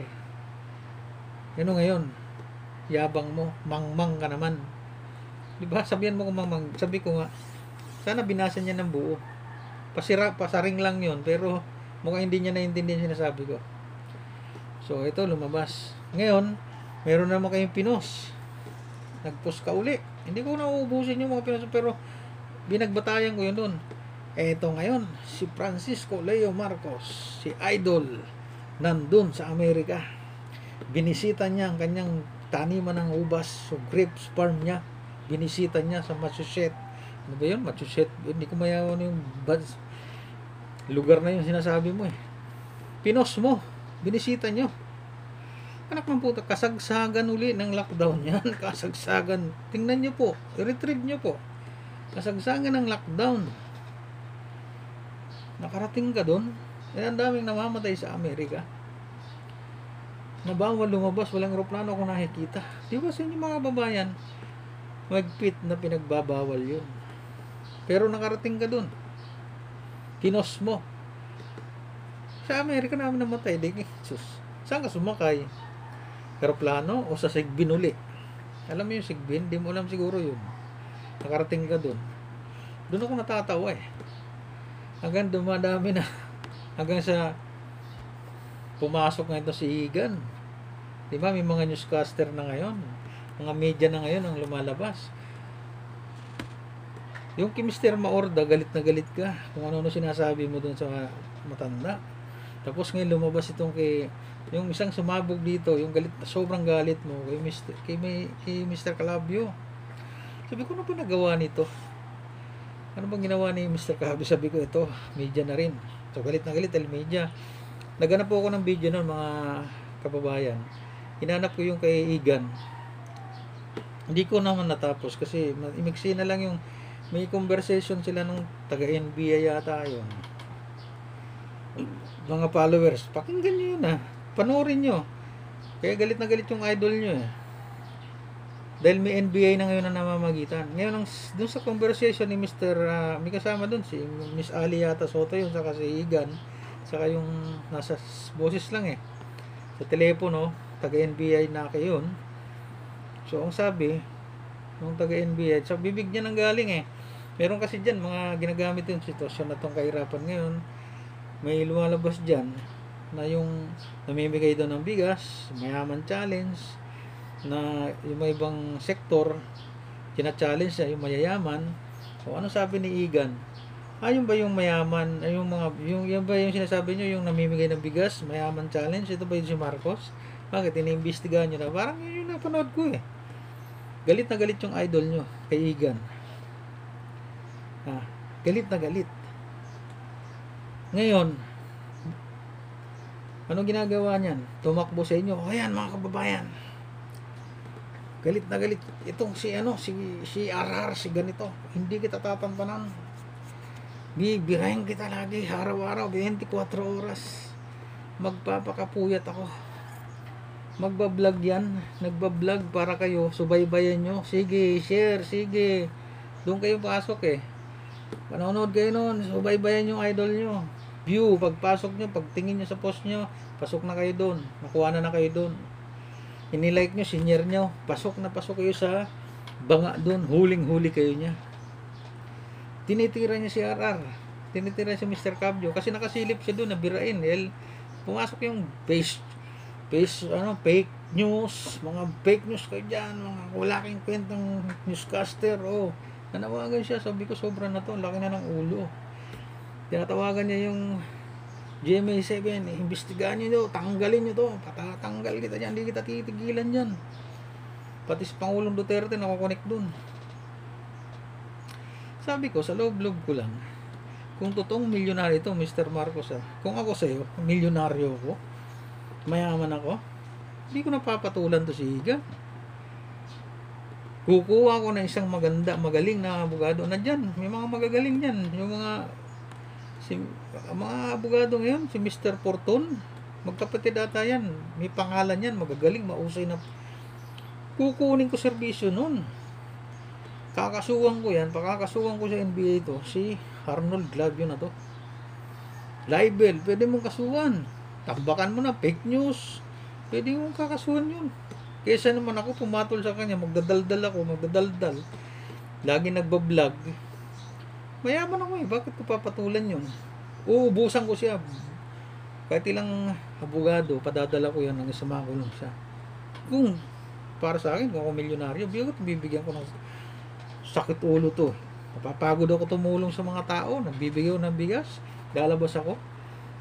ngayon, yabang mo, mangmang ka naman. Di ba? Sabihan mo kung sabi ko nga, sana binasa niya ng buo. Pasaring lang yun, pero mukhang hindi niya naintindihan sinasabi ko. So, ito, lumabas. Ngayon, meron naman kayong pinos. Nag-post ka uli. Hindi ko nauubusin yung mga pinos, pero binagbatayan ko yun doon. Eto ngayon, si Francisco Leo Marcos, si Idol, nandun sa Amerika. Binisita niya ang kanyang taniman ng ubas, so grapes farm niya. Binisita niya sa Massachusetts. Ano ba yun? Massachusetts. Hindi ko mayawan yung lugar na yung sinasabi mo eh. Pinos mo. Binisita nyo. Anak ng puta, kasagsagan uli ng lockdown yan. Kasagsagan. Tingnan nyo po. I-retrieve nyo po. Kasagsagan ng lockdown. Nakarating ka doon. Eh, ang daming namamatay sa Amerika. Nabawal lumabas. Walang aeroplano kung nakikita. Di ba sa inyo mga babayan? Magpit na pinagbabawal yun. Pero nakarating ka doon. Pinos mo. Sa Amerika namin namatay. Sus. Saan ka sumakay? Aeroplano o sa Sigbin uli? Alam mo yung Sigbin? Di mo alam siguro yun. Nakarating ka doon. Doon ako natatawa eh. Hanggang dumadami na. Hanggang sa pumasok nga ito si Igan. Di ba? May mga newscaster na ngayon. Mga media na ngayon ang lumalabas. Yung kay Mr. Maorda, galit na galit ka. Kung ano-ano sinasabi mo dun sa matanda. Tapos ngayon lumabas itong yung isang sumabog dito, yung galit, sobrang galit mo kay Mr. Calabio. Sabi ko, ano ba nagawa nito? Ano bang ginawa ni Mr. Calabio? Sabi ko, ito, media na rin. So galit na galit, media. Naghanap po ako ng video nun, mga kababayan. Hinanap ko yung kay Igan. Hindi ko naman natapos kasi imiksi na lang yung may conversation sila nung taga-NBA yata yun. Mga followers, pakinggan nyo yun panoorin nyo. Kaya galit na galit yung idol nyo eh. Dahil may NBA na ngayon na namamagitan. Ngayon, dun sa conversation ni Mr. May kasama dun si Miss Ali yata Soto yun, saka si Igan, saka yung nasa boses lang eh. Sa telepono, taga-NBA na kayo yun. So, ang sabi, nung taga-NBA, sa bibig niya nang galing eh. Meron kasi dyan, mga ginagamit yung sitwasyon na itong kahirapan ngayon. May lumalabas dyan na yung namimigay doon ng bigas, mayaman challenge, na yung may ibang sektor, kina-challenge siya, yung mayayaman. O ano sabi ni Igan? Yun ba yung mayaman, yung ba yung sinasabi nyo, yung namimigay ng bigas, mayaman challenge? Ito ba yung si Marcos? Bakit? Iniimbestigahan nyo na? Parang yun yung napanood ko eh. Galit na galit yung idol nyo kay Igan. Galit na galit. Ngayon, anong ginagawa niyan? Tumakbo sa inyo. O yan mga kababayan. Galit na galit. Itong si RR, si ganito. Hindi kita tatampanan. Bibirahin kita lagi. Araw-araw, 24 oras. Magpapakapuyat ako. Magbablog yan. Nagbablog para kayo. Subaybayan nyo. Sige, share, sige. Doon kayo pasok eh. Panonood kayo nun. Subaybayan yung idol nyo. View, pagpasok nyo, pagtingin nyo sa post nyo, pasok na kayo doon. Makuha na kayo doon. Inilike nyo, senior nyo, pasok kayo sa banga doon. Huling-huli kayo niya. Tinitira niya si RR. Tinitira si Mr. Cabio. Kasi nakasilip siya doon, nabirain. Pumasok yung fake news. Mga fake news kayo dyan. Mga wala kayong kwentang newscaster. Nanawagan siya. Sabi ko, sobra na to. Laki na ng ulo. Tinatawagan niya yung GMA7, imbestigahan nyo to, tanggalin nyo to, patatanggal kita dyan, hindi kita titigilan dyan. Pati si Pangulong Duterte nakukonek dun. Sabi ko, sa loob-loob ko lang, kung totoong milyonaryo ito, Mr. Marcos kung ako sa'yo, milyonaryo ako, mayaman ako, hindi ko napapatulan to si Iga. Kukuha ko na isang magaling na abogado na dyan. May mga magagaling dyan. Yung mga abogado ngayon, si Mr. Porton, magkapatid ata yan. May pangalan yan, magagaling, mausay na. Kukunin ko serbisyo nun. Kakasuhan ko yan, pakakasuhan ko sa NBA to, si Arnold Glavio na to. Libel, pwede mong kasuhan. Tambakan mo na, fake news. Pwede mong kakasuhan yun. Kesa naman ako pumatol sa kanya, magdadaldal. lagi nagbablog, mayaman ako eh. Bakit ko papatulan yun? Uubusan ko siya. Kahit ilang abogado, padadala ko yan ng isamakulong siya. Kung para sa akin, kung ako milyonaryo, bibigyan ko ng sakit ulo to. Napapagod ako tumulong sa mga tao, nagbibigay ako ng bigas, lalabas ako,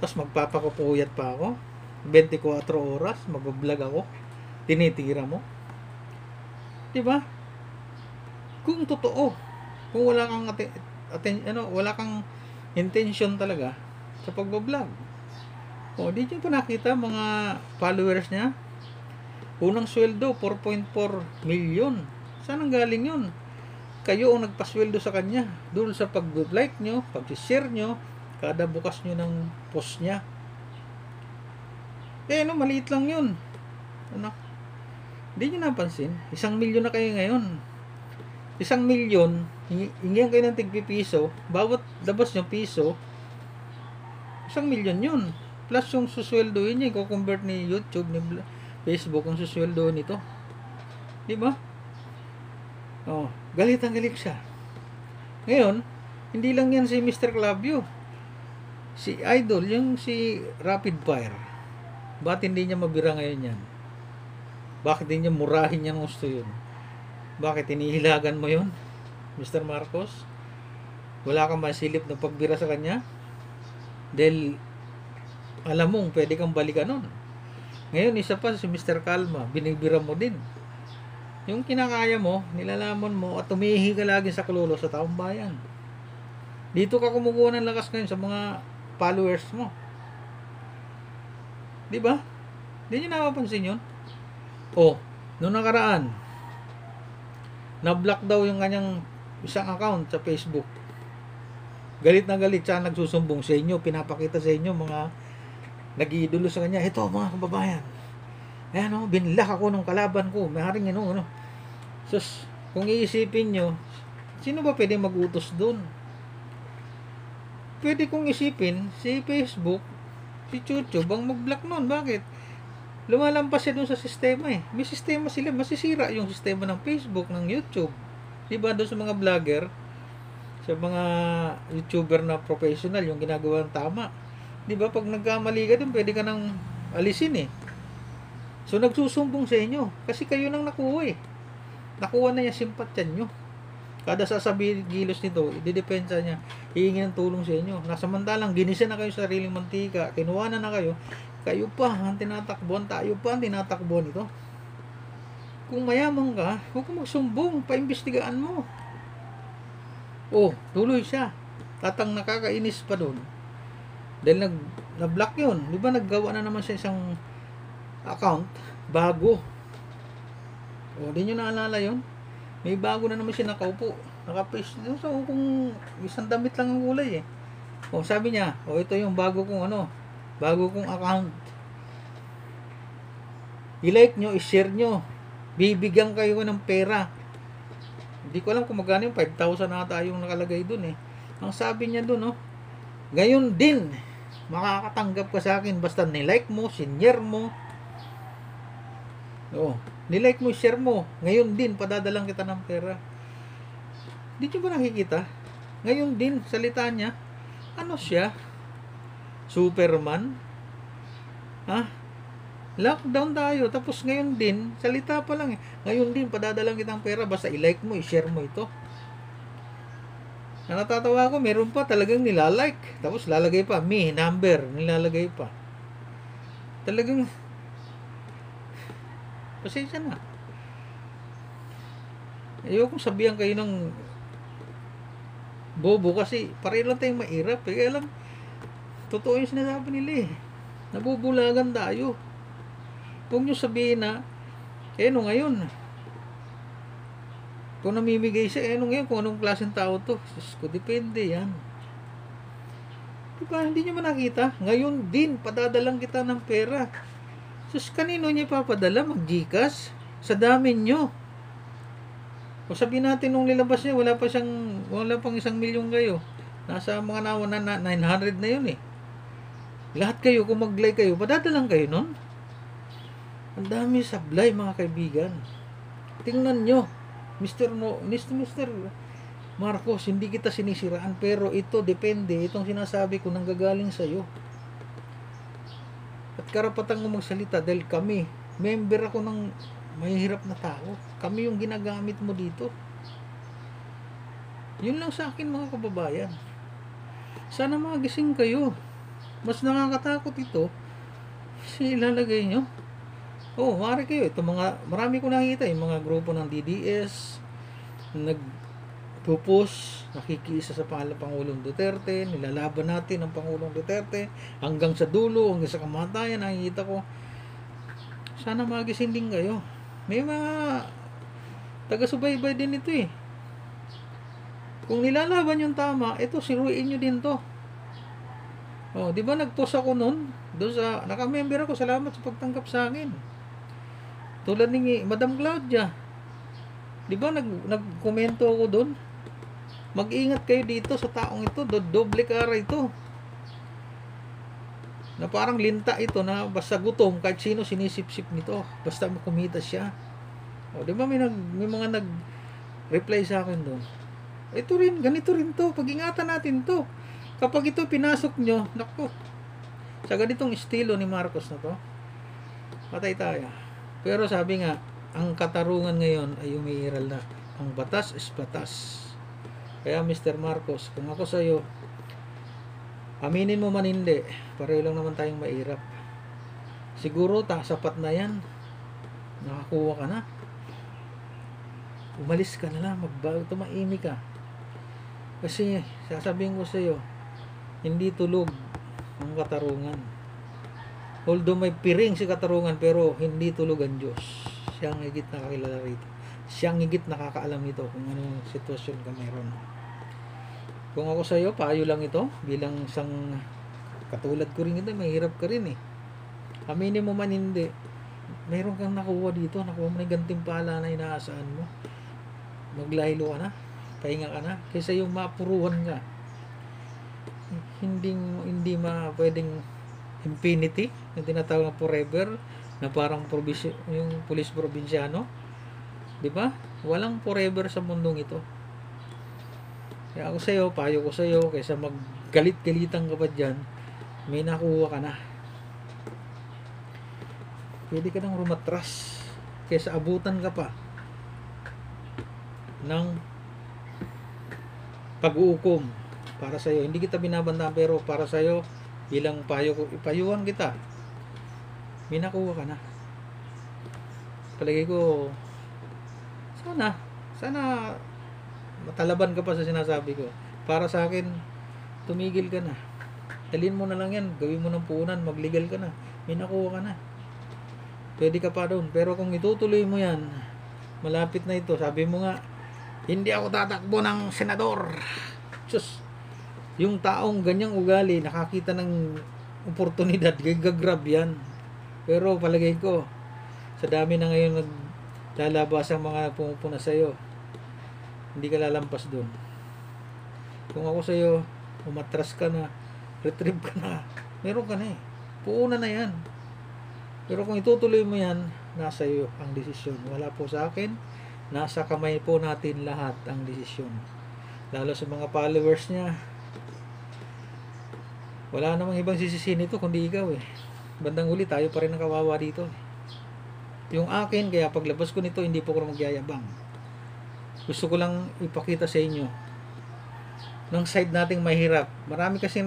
tapos magpapakapuyat pa ako, 24 oras, mag-vlog ako, tinitira mo. Diba? Kung totoo, kung wala kang wala kang intention talaga sa pag-vlog. O, di nyo pa nakita mga followers niya? Unang sweldo, 4.4 million. Saan ang galing yun? Kayo ang nagpasweldo sa kanya. Doon sa pag-like nyo, pag-share nyo, kada bukas nyo ng post niya. Maliit lang yun. Hindi nyo napansin. 1 milyon na kayo ngayon. 1 milyon, hingyan kayo ng tigpipiso, bawat labas nyo piso, 1 milyon yun. Plus yung susweldoin niya, i-convert ni YouTube, ni Facebook, ang susweldoin nito. Diba? Galit siya. Ngayon, hindi lang yan si Mr. Clavio. Si Idol, yung si Rapid Fire. Bakit hindi niya mabira ngayon yan? Bakit hindi niya murahin yan gusto yun? Bakit inihilagan mo yun, Mr. Marcos? Wala kang masilip na pagbira sa kanya? Dahil alam mong pwede kang balikan nun. Ngayon, isa pa si Mr. Kalma, binibira mo din. Yung kinakaya mo, nilalaman mo, at tumihi ka lagi sa kaluluwa sa taong bayan. Dito ka kumukuha ng lakas ngayon sa mga followers mo. Diba? Hindi nyo napapansin yun? Noong nakaraan, na-block daw yung kanyang isang account sa Facebook. Galit na galit siya, nagsusumbong sa inyo, pinapakita sa inyo mga nag-iidolo sa kanya. Ito mga kababayan, ayan binlock ako ng kalaban ko, may haring sus, kung iisipin nyo, sino ba pwede mag-utos dun? Pwede kong isipin si Facebook, si YouTube ang mag-block nun. Bakit? Lumalampas siya dun sa sistema eh. May sistema sila, masisira yung sistema ng Facebook, ng YouTube. Diba doon sa mga vlogger, sa mga YouTuber na professional, yung ginagawa ng tama. Diba pag nagkamali ka dun, pwede ka nang alisin eh. So nagsusumbong sa inyo, kasi kayo nang nakuha eh. Nakuha na yung simpatyan nyo. Kada sasabihin gilos nito, ididepensa niya, hihingi ng tulong sa inyo. Nasamantalang, ginisa na kayo sa sariling mantika, kinuha na kayo, kayo pa ang tinatakbuhan, tayo pa ang tinatakbuhan ito. Kung mayaman ka, huwag kang magsumbong, paimbestigaan mo. Tuloy siya. Tatang nakakainis pa doon. Dahil na-block yun. Di ba naggawa na naman siya isang account, bago. Di nyo naalala yun? May bago na naman siya nakaupo. Nakapaste. So, kung isang damit lang ang kulay eh. Sabi niya, ito yung bago kong bago kong account. I-like nyo, i-share nyo. Bibigyan kayo ng pera. Hindi ko alam kung magkano yung 5,000 na tayo yung nakalagay dun eh. Ang sabi niya dun, gayon din, makakatanggap ka sa akin basta nilike mo, sinyer mo. Nilike mo, share mo. Ngayon din, padadalang kita ng pera. Di nyo ba nakikita? Ngayon din, salita niya, siya? Superman? Lockdown tayo. Tapos ngayon din, salita pa lang eh. Ngayon din, padadalang kitang pera. Basta i-like mo, i-share mo ito. Natatawa ko, meron pa talagang nilalike. Tapos lalagay pa, number, nilalagay pa. Talagang, pasensya na. Ayokong sabihan kayo ng bobo kasi pareho lang tayong mahirap. Kaya lang, totoo yung sinasabi nila eh. Nabubulagan tayo. Huwag nyo sabihin na, ngayon, kung namimigay siya, ngayon, kung anong klaseng tao to, depende yan. Diba, hindi nyo manakita? Ngayon din, padadalang kita ng pera. Kanino niya papadala? Mag-Gcash? Sa dami nyo. Sabihin natin nung nilabas niya, wala pang 1 milyon kayo. Nasa mga 900 na yun eh. Lahat kayo, kung mag-like kayo, padadalang kayo nun. Ang dami sablay mga kaibigan. Tingnan nyo. Mr. Marcos, hindi kita sinisiraan, pero ito depende, itong sinasabi ko nanggagaling sa'yo. At karapatan ko magsalita dahil kami, member ako ng mahihirap na tao. Kami yung ginagamit mo dito. Yun lang sa akin mga kababayan. Sana magising kayo. Mas nakakatakot ito. Kasi ilalagay nyo. Oh, maaari kayo. Ito marami ko nakikita yung mga grupo ng DDS, nagpupus, nakikiisa sa Pangulong Duterte, nilalaban natin ang Pangulong Duterte, hanggang sa dulo, hanggang sa kamatayan, nakikita ko. Sana magising din kayo. May mga taga-subaybay din ito eh. Kung nilalaban yung tama, ito, siruin nyo din to. Oh, di ba nag-post ako nun? Doon sa, naka-member ako, salamat sa pagtanggap sa akin. Tulad ni Madam Claudia. Di ba nagkomento ako doon? Mag-ingat kayo dito sa taong ito, doble kara ito. Na parang linta ito na basta gutom, kahit sino sinisip-sip nito. Basta kumita siya. O, di ba may mga nag-reply sa akin doon? Ito rin, ganito rin to. Pag-ingatan natin to. Kapag ito pinasok nyo, naku, sa ganitong estilo ni Marcos na to, patay tayo. Pero sabi nga, ang katarungan ngayon ay umiiral na. Ang batas is batas. Kaya Mr. Marcos, kung ako sa'yo, aminin mo man hindi, pareho lang naman tayong mairap. Siguro, sapat na yan. Nakakuha ka na. Umalis ka na lang, tumaimik ka. Kasi, sasabihin ko sa'yo, hindi tulog ang katarungan. Although may piring si katarungan, pero hindi tulog ang Diyos. Siya ang higit nakakilala rito. Siya ang higit nakakaalam nito kung anong sitwasyon ka meron. Kung ako sa'yo, payo lang ito. Bilang isang katulad ko rin ito, mahirap ka rin eh. Aminin mo man hindi. Meron kang nakuha dito. Nakuha mo na yung gantimpala na inaasahan mo. Maglahilo ka na. Pahinga ka na. Kaysa yung mapuruhan ka. Hindi pwedeng infinity. Yung tinatawag na forever. Na parang yung pulis probinsyano. Diba? Walang forever sa mundong ito. Kaya ako sa'yo, payo ko sa'yo, kaysa maggalit-galitan ka pa dyan, may nakuha ka na. Pwede ka nang rumatras kaysa abutan ka pa ng pag-uukom para sa'yo. Hindi kita binabantaan, pero para sa'yo, bilang payo ko, ipayuhan kita. May nakuha ka na. Palagay ko, sana matalaban ka pa sa sinasabi ko. Para sa akin, tumigil ka na. Dalhin mo na lang yan, gawin mo ng puhunan, maglegal ka na. May nakuha ka na. Pwede ka pa doon. Pero kung itutuloy mo yan, malapit na ito. Sabi mo nga, hindi ako tatakbo ng senador. Sus, yung taong ganyang ugali, nakakita ng oportunidad, gagrab yan. Pero palagay ko, sa dami na ngayon naglalabas ang mga pumupuna sa'yo, hindi ka lalampas doon. Kung ako sa'yo, umatras ka na, retrieve ka na, meron ka na eh. Puuna na yan. Pero kung itutuloy mo yan, nasa iyo ang desisyon. Wala po sa akin. Nasa kamay po natin lahat ang desisyon. Lalo sa mga followers niya. Wala namang ibang sisisin ito kundi ikaw eh. Bandang huli tayo pa rin ang kawawa dito. Yung akin, kaya paglabas ko nito, hindi po ko magyayabang. Gusto ko lang ipakita sa inyo ng side nating mahirap. Marami kasi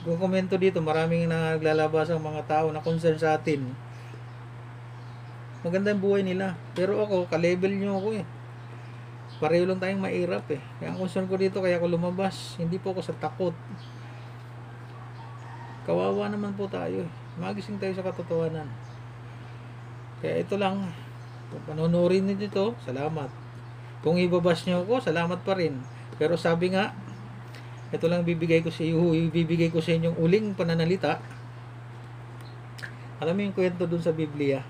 komento dito, maraming naglalabas ang mga tao na concern sa atin. Maganda yung buhay nila. Pero ako, ka-level nyo ako eh. Pareho lang tayong mahirap eh. Kaya ang concern ko dito, kaya ako lumabas. Hindi po ako sa takot. Kawawa naman po tayo eh. Magising tayo sa katotohanan. Kaya ito lang. Kung panonorin nyo dito, salamat. Kung ibabas nyo ako, salamat pa rin. Pero sabi nga, ito lang ibibigay ko sa inyong uling pananalita. Alam mo yung kwento dun sa Biblia?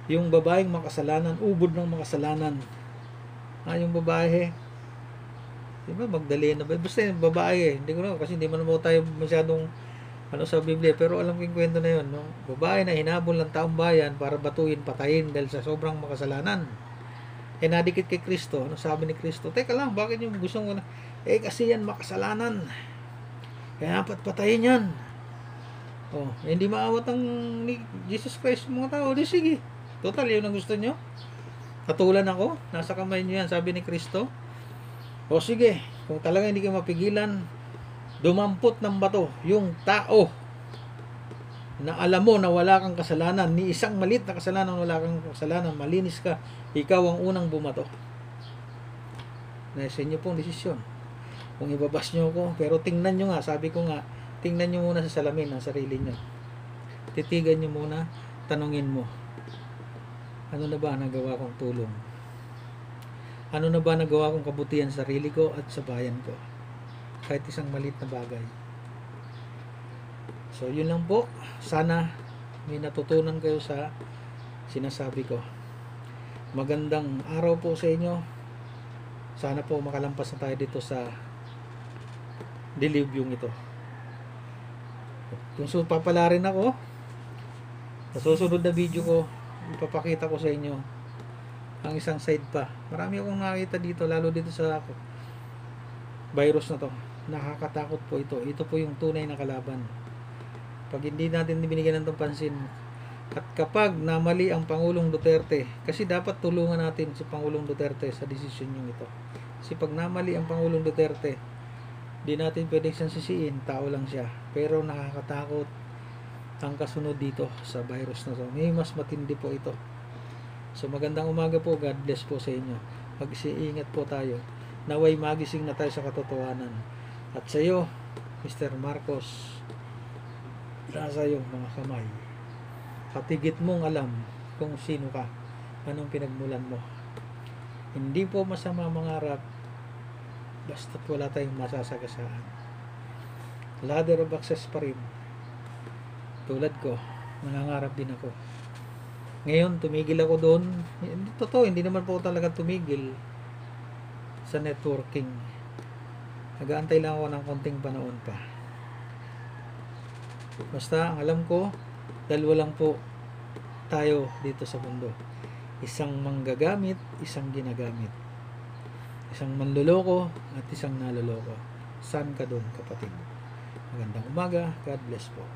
Yung babaeng makasalanan, ubod ng makasalanan. Yung babae, diba, Magdalena ba? Basta yung babae, hindi ko na, kasi hindi man mo tayo masyadong sa Biblia, pero alam ko yung kwento na yun, no? Babae na hinabol ng taong bayan para batuin, patayin dahil sa sobrang makasalanan. nadikit kay Kristo. Ano sabi ni Kristo? Teka lang, bakit yung gusto mo na? Kasi yan makasalanan. Kaya dapat patayin yan. Hindi maawat ang ni Jesus Christ mga tao. Di sige. Total, yun ang gusto nyo. Katulan ako. Nasa kamay nyo yan, sabi ni Kristo. Sige. Kung talaga hindi kayo mapigilan, dumampot ng bato yung tao na alam mo na wala kang kasalanan, ni isang malit na kasalanan, wala kang kasalanan, malinis ka, ikaw ang unang bumato. Nasa inyo pong desisyon kung ibabas nyo ako, pero tingnan nyo nga, sabi ko nga, tingnan nyo muna sa salamin ang sarili nyo, titigan nyo muna, tanungin mo, ano na ba nagawa kong tulong, ano na ba nagawa kong kabutihan sa sarili ko at sa bayan ko, kahit isang malit na bagay. So yun lang po, sana may natutunan kayo sa sinasabi ko. Magandang araw po sa inyo. Sana po makalampas na tayo dito sa dilubyong ito. Kung papalarin ako sa susunod na video ko, ipapakita ko sa inyo ang isang side pa. Marami akong nakita dito, lalo dito sa virus na to. Nakakatakot po ito. Ito po yung tunay na kalaban. Pag hindi natin binigyan ng pansin, at kapag namali ang Pangulong Duterte, kasi dapat tulungan natin si Pangulong Duterte sa desisyon yung ito. Kasi pag namali ang Pangulong Duterte, di natin pwedeng siyang sisiin, tao lang siya. Pero nakakatakot ang kasunod dito sa virus na to. May mas matindi po ito. So magandang umaga po, God bless po sa inyo. Mag-iingat po tayo. Naway magising na tayo sa katotohanan. At sa iyo, Mr. Marcos, nasa iyong mga kamay. Patigit mong alam kung sino ka, anong pinagmulan mo. Hindi po masama mangarap, basta't wala tayong masasagasaan. Ladder of access pa rin. Tulad ko, nangangarap din ako. Ngayon, tumigil ako doon. Totoo, hindi naman po talaga tumigil sa networking. Nag-aantay lang ako ng konting panahon pa. Basta, ang alam ko, dalawa lang po tayo dito sa mundo. Isang manggagamit, isang ginagamit. Isang manloloko at isang naloloko. Saan ka doon, kapatid? Magandang umaga. God bless po.